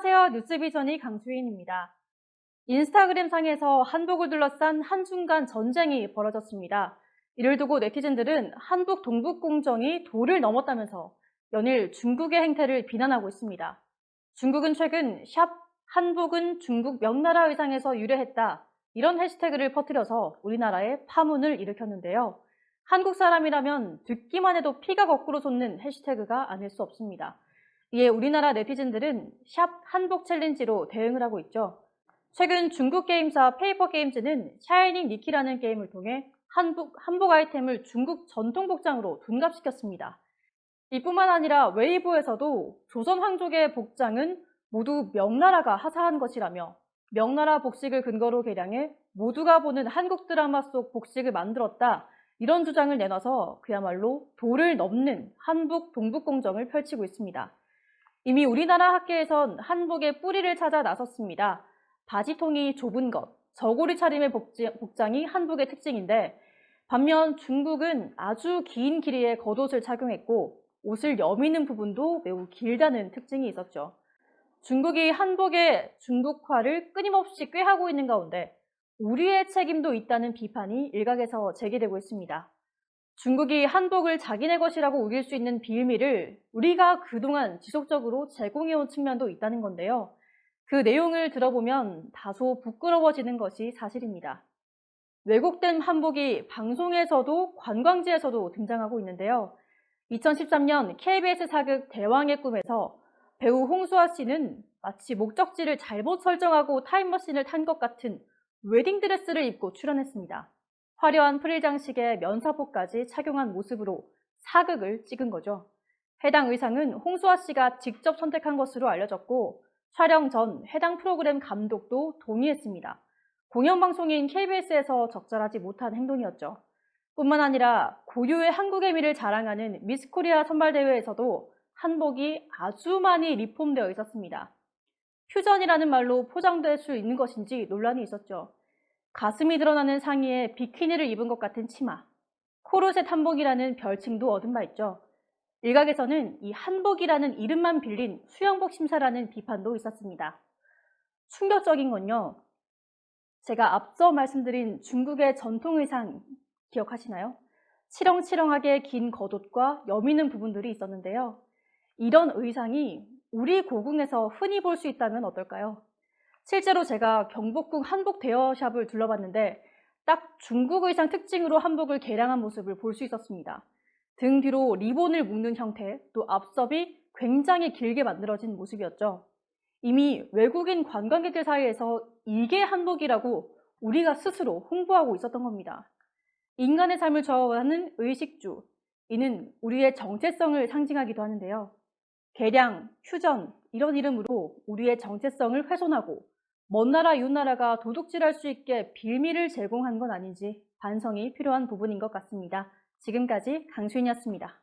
안녕하세요. 뉴스비전의 강수인입니다. 인스타그램 상에서 한복을 둘러싼 한중간 전쟁이 벌어졌습니다. 이를 두고 네티즌들은 한국 동북공정이 도를 넘었다면서 연일 중국의 행태를 비난하고 있습니다. 중국은 최근 샵 한복은 중국 명나라 의상에서 유래했다, 이런 해시태그를 퍼뜨려서 우리나라에 파문을 일으켰는데요. 한국 사람이라면 듣기만 해도 피가 거꾸로 솟는 해시태그가 아닐 수 없습니다. 이에 우리나라 네티즌들은 샵 한복 챌린지로 대응을 하고 있죠. 최근 중국 게임사 페이퍼게임즈는 샤이닝 니키라는 게임을 통해 한복 아이템을 중국 전통 복장으로 둔갑시켰습니다. 이뿐만 아니라 웨이보에서도 조선 황족의 복장은 모두 명나라가 하사한 것이라며 명나라 복식을 근거로 개량해 모두가 보는 한국 드라마 속 복식을 만들었다, 이런 주장을 내놔서 그야말로 도를 넘는 한국 동북공정을 펼치고 있습니다. 이미 우리나라 학계에선 한복의 뿌리를 찾아 나섰습니다. 바지통이 좁은 것, 저고리 차림의 복장이 한복의 특징인데, 반면 중국은 아주 긴 길이의 겉옷을 착용했고 옷을 여미는 부분도 매우 길다는 특징이 있었죠. 중국이 한복의 중국화를 끊임없이 꾀하고 있는 가운데 우리의 책임도 있다는 비판이 일각에서 제기되고 있습니다. 중국이 한복을 자기네 것이라고 우길 수 있는 비밀을 우리가 그동안 지속적으로 제공해온 측면도 있다는 건데요. 그 내용을 들어보면 다소 부끄러워지는 것이 사실입니다. 왜곡된 한복이 방송에서도 관광지에서도 등장하고 있는데요. 2013년 KBS 사극 대왕의 꿈에서 배우 홍수아 씨는 마치 목적지를 잘못 설정하고 타임머신을 탄 것 같은 웨딩드레스를 입고 출연했습니다. 화려한 프릴 장식에 면사포까지 착용한 모습으로 사극을 찍은 거죠. 해당 의상은 홍수아 씨가 직접 선택한 것으로 알려졌고, 촬영 전 해당 프로그램 감독도 동의했습니다. 공영방송인 KBS에서 적절하지 못한 행동이었죠. 뿐만 아니라 고유의 한국의 미를 자랑하는 미스코리아 선발대회에서도 한복이 아주 많이 리폼되어 있었습니다. 퓨전이라는 말로 포장될 수 있는 것인지 논란이 있었죠. 가슴이 드러나는 상의에 비키니를 입은 것 같은 치마, 코르셋 한복이라는 별칭도 얻은 바 있죠. 일각에서는 이 한복이라는 이름만 빌린 수영복 심사라는 비판도 있었습니다. 충격적인 건요, 제가 앞서 말씀드린 중국의 전통 의상 기억하시나요? 치렁치렁하게 긴 겉옷과 여미는 부분들이 있었는데요. 이런 의상이 우리 고궁에서 흔히 볼 수 있다면 어떨까요? 실제로 제가 경복궁 한복 대여샵을 둘러봤는데 딱 중국 의상 특징으로 한복을 개량한 모습을 볼 수 있었습니다. 등 뒤로 리본을 묶는 형태, 또 앞섭이 굉장히 길게 만들어진 모습이었죠. 이미 외국인 관광객들 사이에서 이게 한복이라고 우리가 스스로 홍보하고 있었던 겁니다. 인간의 삶을 좌우하는 의식주, 이는 우리의 정체성을 상징하기도 하는데요. 개량, 퓨전, 이런 이름으로 우리의 정체성을 훼손하고 먼 나라 이웃 나라가 도둑질할 수 있게 빌미를 제공한 건 아닌지 반성이 필요한 부분인 것 같습니다. 지금까지 강수인이었습니다.